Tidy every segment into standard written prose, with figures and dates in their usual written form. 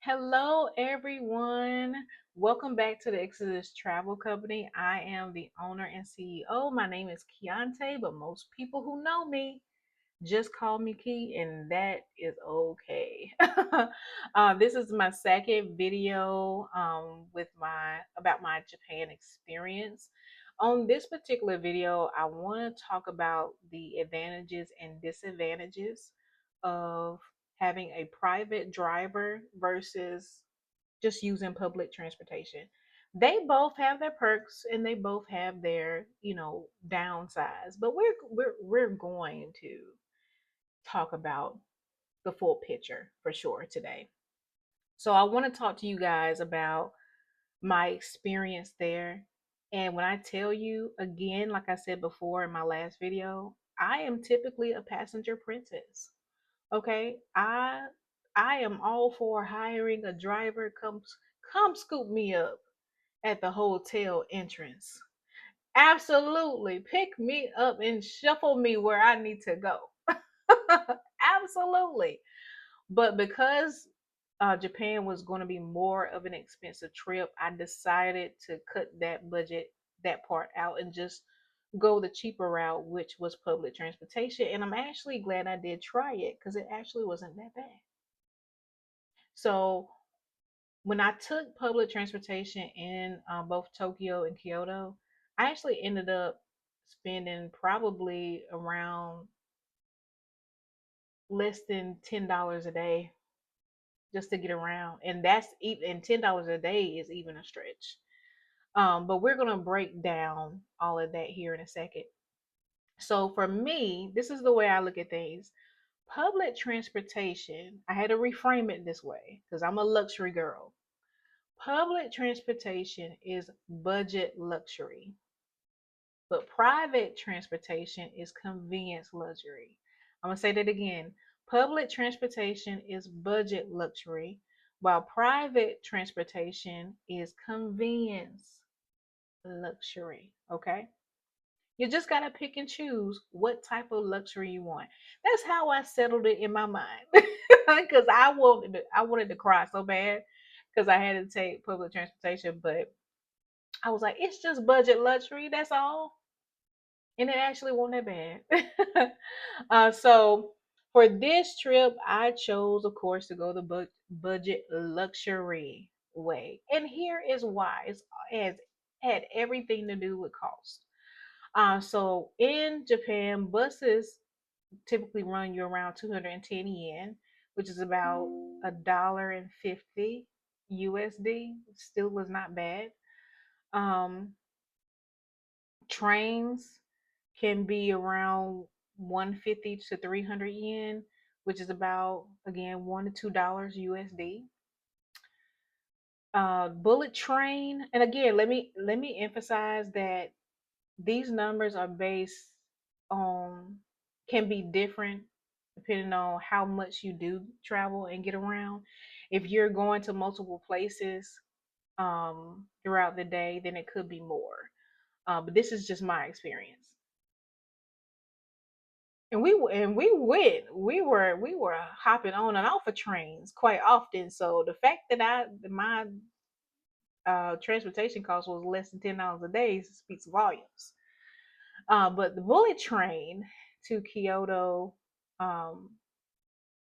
Hello, everyone. Welcome back to the Exodus Travel Company. I am the owner and CEO. My name is Keontae, but most people who know me just call me Key, and that is okay. This is my second video with my about my Japan experience. On this particular video, I want to talk about the advantages and disadvantages of having a private driver versus just using public transportation. They both have their perks and they both have their, downsides. But we're going to talk about the full picture for sure today. So I want to talk to you guys about my experience there. And when I tell you again, like I said before in my last video, I am typically a passenger princess. Okay? I am all for hiring a driver come scoop me up at the hotel entrance. Absolutely. Pick me up and shuffle me where I need to go. Absolutely. But because Japan was going to be more of an expensive trip, I decided to cut that part out, and just go the cheaper route, which was public transportation. And I'm actually glad I did try it because it actually wasn't that bad. So when I took public transportation in both Tokyo and Kyoto, I actually ended up spending probably around less than $10 a day just to get around, and that's even $10 a day is even a stretch. But we're gonna break down all of that here in a second. So for me, this is the way I look at things. Public transportation, I had to reframe it this way because I'm a luxury girl. Public transportation is budget luxury, but private transportation is convenience luxury. I'm going to say that again. Public transportation is budget luxury, while private transportation is convenience luxury. Okay? You just got to pick and choose what type of luxury you want. That's how I settled it in my mind. Because I wanted to cry so bad because I had to take public transportation, but I was like, it's just budget luxury. That's all. And it actually wasn't that bad. So for this trip, I chose, of course, to go the budget luxury way. And here is why. It had everything to do with cost. So in Japan, buses typically run you around 210 yen, which is about $1.50 USD. Still was not bad. Um, Trains can be around 150 to 300 yen, which is about again $1 to $2 USD. Bullet train, and again, let me emphasize that these numbers are based on can be different depending on how much you do travel and get around. If you're going to multiple places throughout the day, then it could be more. But this is just my experience. And we were hopping on and off of trains quite often. So the fact that my transportation cost was less than $10 a day speaks volumes. But the bullet train to Kyoto, um,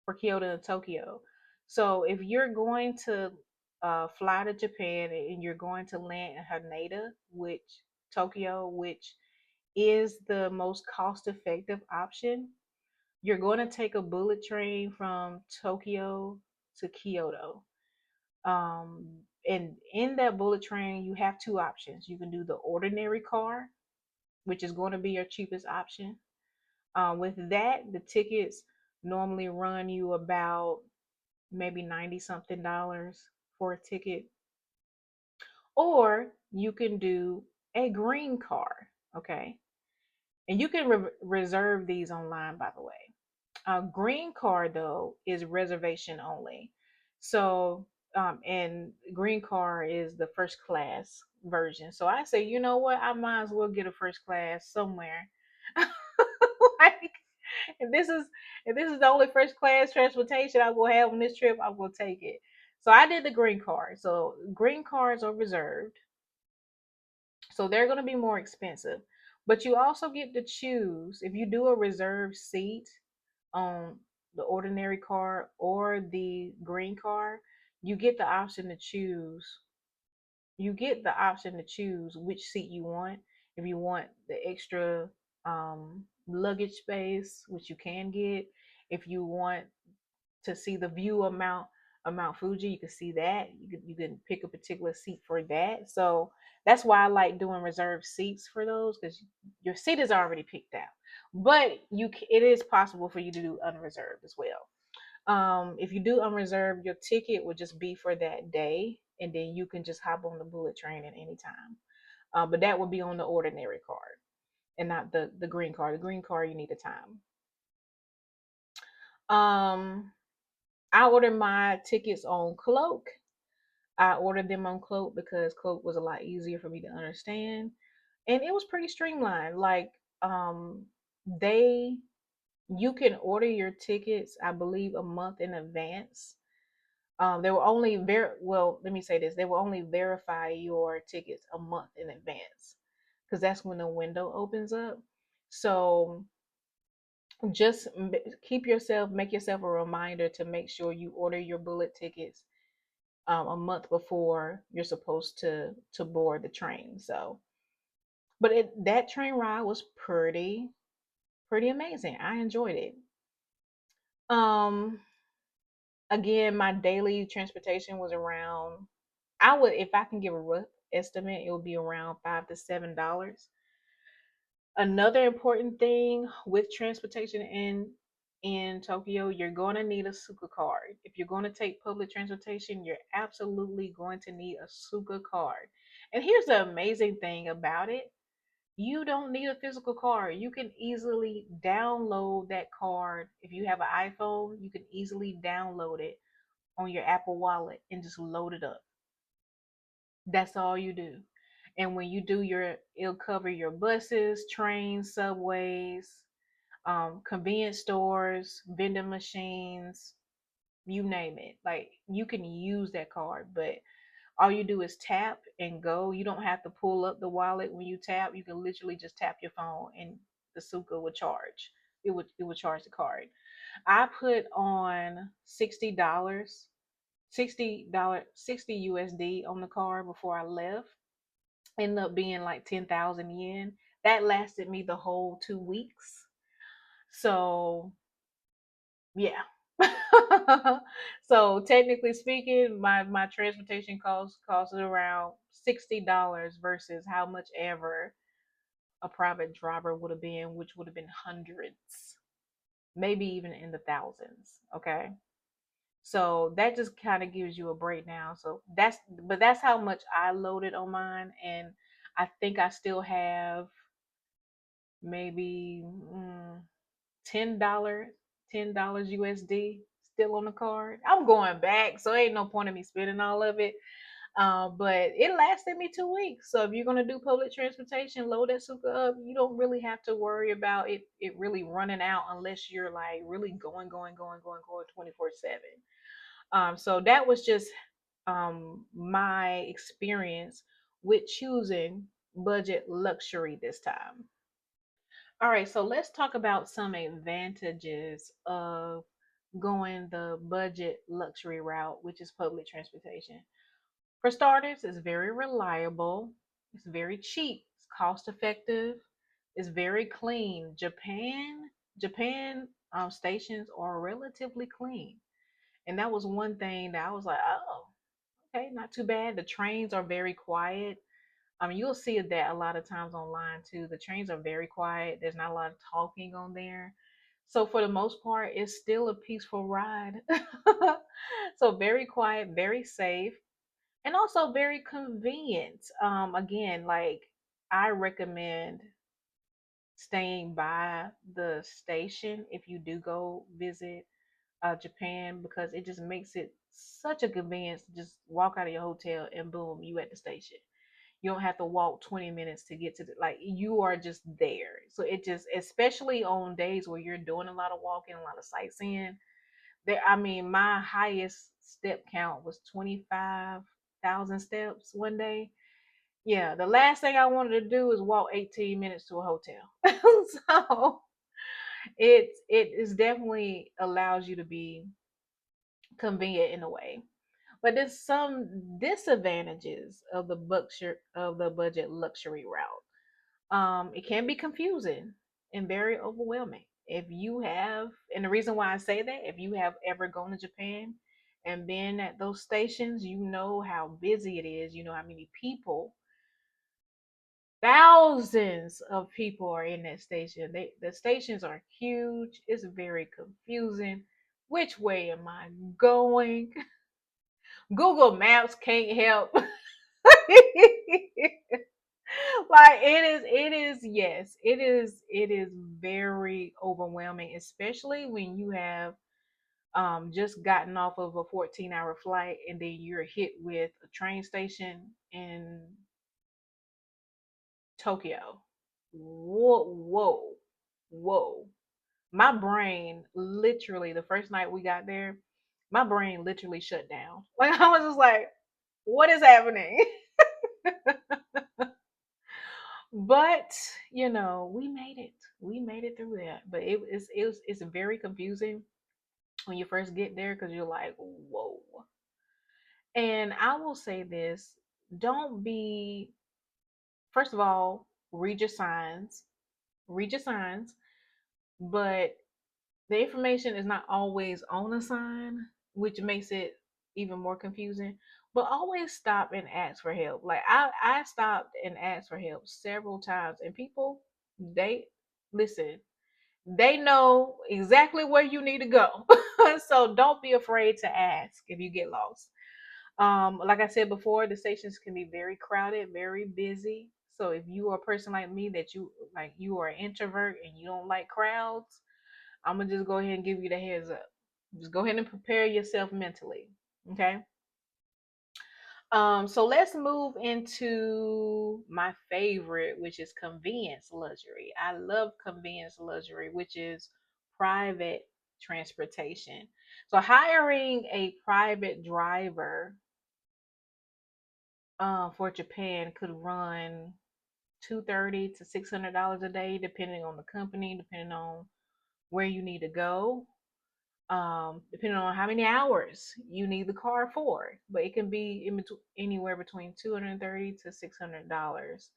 for Kyoto and Tokyo. So if you're going to fly to Japan and you're going to land in Haneda, which Tokyo, which is the most cost effective option, you're going to take a bullet train from Tokyo to Kyoto. Um, and in that bullet train, you have two options. You can do the ordinary car, which is going to be your cheapest option. With that, the tickets normally run you about maybe 90 something dollars for a ticket. Or you can do a green car, okay? And you can reserve these online, by the way. Green card though is reservation only. So and green card is the first class version. So I say, you know what? I might as well get a first class somewhere. Like, if this is if this is the only first class transportation I will have on this trip, I will take it. So I did the green card. So green cards are reserved. So they're going to be more expensive. But you also get to choose if you do a reserved seat on the ordinary card or the green card, you get the option to choose. You get the option to choose which seat you want. If you want the extra luggage space, which you can get. If you want to see the view of Mount Fuji, you can see that. You can pick a particular seat for that. So that's why I like doing reserved seats for those because your seat is already picked out. But it is possible for you to do unreserved as well. If you do unreserved, your ticket would just be for that day, and then you can just hop on the bullet train at any time. But that would be on the ordinary card and not the green card. The green card you need a time. Um, I ordered my tickets on Cloak. I ordered them on Cloak because Cloak was a lot easier for me to understand, and it was pretty streamlined. Like they you can order your tickets, I believe, a month in advance. They will only well, let me say this: they will only verify your tickets a month in advance because that's when the window opens up. So just make yourself a reminder to make sure you order your bullet tickets a month before you're supposed to board the train. So, but that train ride was pretty amazing. I enjoyed it. Um, Again, my daily transportation was around. I would, if I can give a rough estimate, it would be around $5 to $7. Another important thing with transportation in Tokyo, you're going to need a Suica card. If you're going to take public transportation, you're absolutely going to need a Suica card. And here's the amazing thing about it. You don't need a physical card. You can easily download that card. If you have an iPhone, you can easily download it on your Apple Wallet and just load it up. That's all you do. And when you do it'll cover your buses, trains, subways, convenience stores, vending machines, you name it. Like you can use that card, but all you do is tap and go. You don't have to pull up the wallet when you tap. You can literally just tap your phone and the Suica would charge. It would charge the card. I put on $60 USD on the card before I left. Ended up being like 10,000 yen. That lasted me the whole 2 weeks. So yeah. So technically speaking, my transportation costs around $60 versus how much ever a private driver would have been, which would have been hundreds, maybe even in the thousands. Okay. So that just kind of gives you a breakdown. So that's how much I loaded on mine, and I think I still have maybe $10, $10 USD still on the card. I'm going back, so ain't no point in me spending all of it. But it lasted me 2 weeks. So if you're gonna do public transportation, load that Suica up. You don't really have to worry about it really running out unless you're like really going 24/7. So that was just my experience with choosing budget luxury this time. All right, so let's talk about some advantages of going the budget luxury route, which is public transportation. For starters, it's very reliable, it's very cheap, it's cost effective, it's very clean. Japan stations are relatively clean. And that was one thing that I was like, oh, okay, not too bad. The trains are very quiet. I mean, you'll see that a lot of times online too. The trains are very quiet. There's not a lot of talking on there. So for the most part, it's still a peaceful ride. So very quiet, very safe, and also very convenient. Again, like I recommend staying by the station if you do go visit Japan because it just makes it such a convenience to just walk out of your hotel and boom, you at the station. You don't have to walk 20 minutes to get to like you are just there. So it just, especially on days where you're doing a lot of walking, a lot of sightseeing, There, I mean, my highest step count was 25,000 steps one day. Yeah, the last thing I wanted to do is walk 18 minutes to a hotel. So it is definitely allows you to be convenient in a way. But there's some disadvantages of the budget luxury route. It can be confusing and very overwhelming. If you have, and the reason why I say that, if you have ever gone to Japan and been at those stations, you know how busy it is. You know how many people, thousands of people are in that station. The stations are huge. It's very confusing. Which way am I going? Google Maps can't help. Like yes, it is very overwhelming, especially when you have just gotten off of a 14-hour flight and then you're hit with a train station in Tokyo. Whoa, whoa, whoa. My brain literally, the first night we got there, my brain literally shut down. Like I was just like, what is happening? But we made it. We made it through that. But it's very confusing when you first get there because you're like, whoa. And I will say this: don't be. First of all, read your signs. Read your signs. But the information is not always on a sign, which makes it even more confusing. But always stop and ask for help. Like I stopped and asked for help several times, and people, they listen. They know exactly where you need to go. So don't be afraid to ask if you get lost. Like I said before, the stations can be very crowded, very busy. So if you are a person like me that you are an introvert and you don't like crowds, I'm gonna just go ahead and give you the heads up. Just go ahead and prepare yourself mentally. Okay. So let's move into my favorite, which is convenience luxury. I love convenience luxury, which is private transportation. So hiring a private driver for Japan could run 230 to $600 a day, depending on the company, depending on where you need to go, depending on how many hours you need the car for. But it can be anywhere between 230 to $600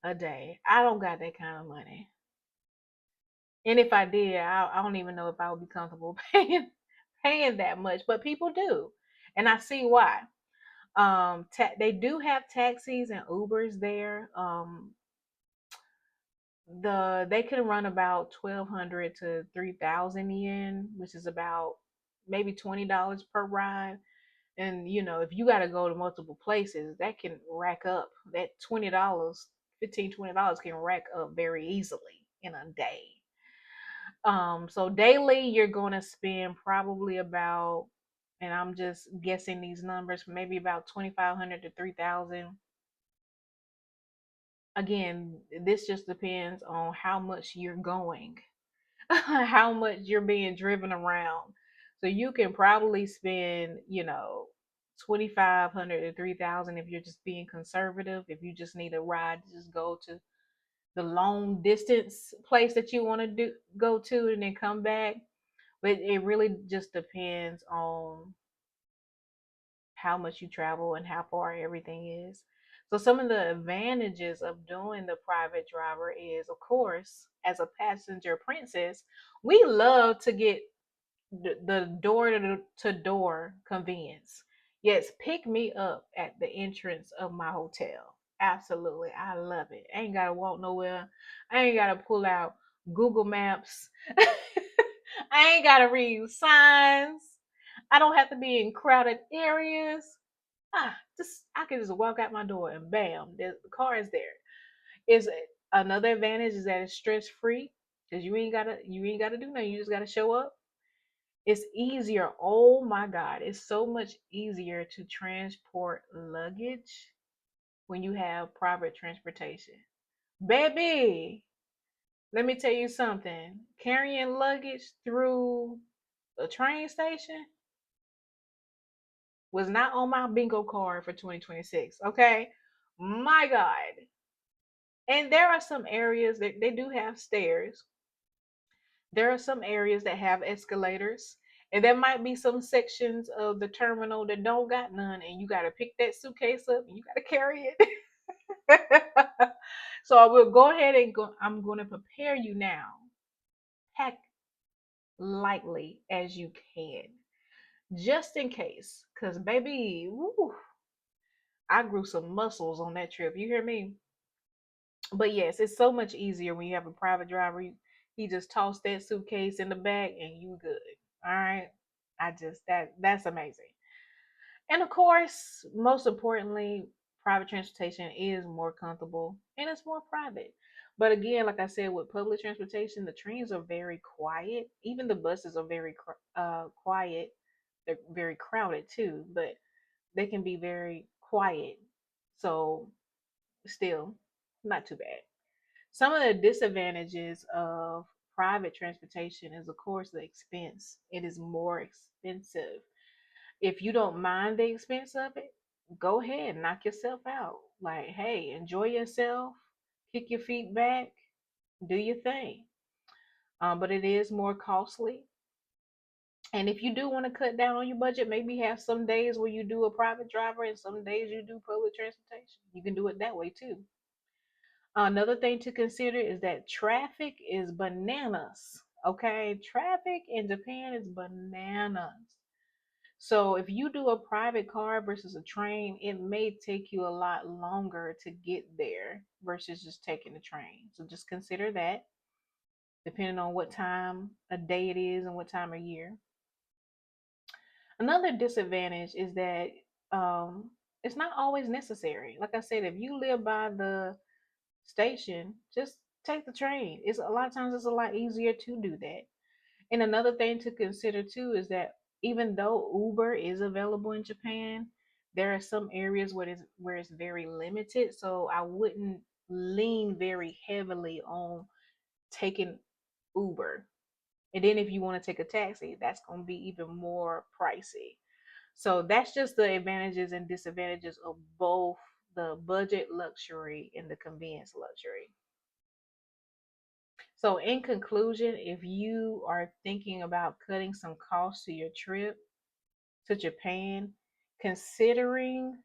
a day. I don't got that kind of money, and if I did, I don't even know if I would be comfortable paying that much. But people do, and I see why. They do have taxis and Ubers there. They can run about 1,200 to 3,000 yen, which is about maybe $20 per ride. And if you got to go to multiple places, that can rack up. That $20, 15 $20 can rack up very easily in a day. So daily you're going to spend probably about, and I'm just guessing these numbers, maybe about 2,500 to 3,000. Again, this just depends on how much you're going, how much you're being driven around. So you can probably spend, 2,500 to 3,000 if you're just being conservative. If you just need a ride to just go to the long distance place that you want to go to and then come back. But it really just depends on how much you travel and how far everything is. So some of the advantages of doing the private driver is, of course, as a passenger princess, we love to get the door to door convenience. Yes, pick me up at the entrance of my hotel. Absolutely. I love it. I ain't gotta walk nowhere. I ain't gotta pull out Google Maps. I ain't gotta read signs. I don't have to be in crowded areas. Just I can just walk out my door and bam, the car is there. Is another advantage is that it's stress free because you ain't gotta do nothing. You just gotta show up. It's easier. Oh my God, it's so much easier to transport luggage when you have private transportation. Baby, let me tell you something. Carrying luggage through The train station was not on my bingo card for 2026. Okay. My God. And there are some areas that they do have stairs. There are some areas that have escalators. And there might be some sections of the terminal that don't got none, and you got to pick that suitcase up and you got to carry it. So I will go ahead and go. I'm going to prepare you now. Pack lightly as you can, just in case. Because, baby, woo, I grew some muscles on that trip. You hear me? But yes, it's so much easier when you have a private driver. He just toss that suitcase in the back and you good. All right. That's amazing. And of course, most importantly, private transportation is more comfortable and it's more private. But again, like I said, with public transportation, the trains are very quiet. Even the buses are very quiet. They're very crowded too, but they can be very quiet. So still, not too bad. Some of the disadvantages of private transportation is, of course, the expense. It is more expensive. If you don't mind the expense of it, go ahead, knock yourself out. Like, hey, enjoy yourself, kick your feet back, do your thing. But it is more costly. And if you do want to cut down on your budget, maybe have some days where you do a private driver and some days you do public transportation. You can do it that way too. Another thing to consider is that traffic is bananas. Okay, traffic in Japan is bananas. So if you do a private car versus a train, it may take you a lot longer to get there versus just taking the train. So just consider that, depending on what time of day it is and what time of year. Another disadvantage is that it's not always necessary. Like I said, if you live by the station, just take the train. It's a lot of times it's a lot easier to do that. And another thing to consider too is that even though Uber is available in Japan, there are some areas where it's very limited. So I wouldn't lean very heavily on taking Uber. And then if you want to take a taxi, that's going to be even more pricey. So that's just the advantages and disadvantages of both the budget luxury and the convenience luxury. So, in conclusion, if you are thinking about cutting some costs to your trip to Japan, considering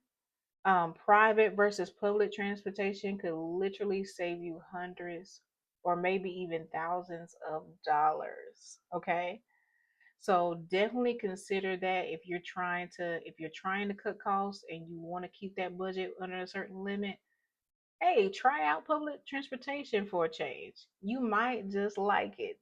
private versus public transportation could literally save you hundreds or maybe even thousands of dollars. Okay. So definitely consider that if you're trying to cut costs and you want to keep that budget under a certain limit, hey, try out public transportation for a change. You might just like it.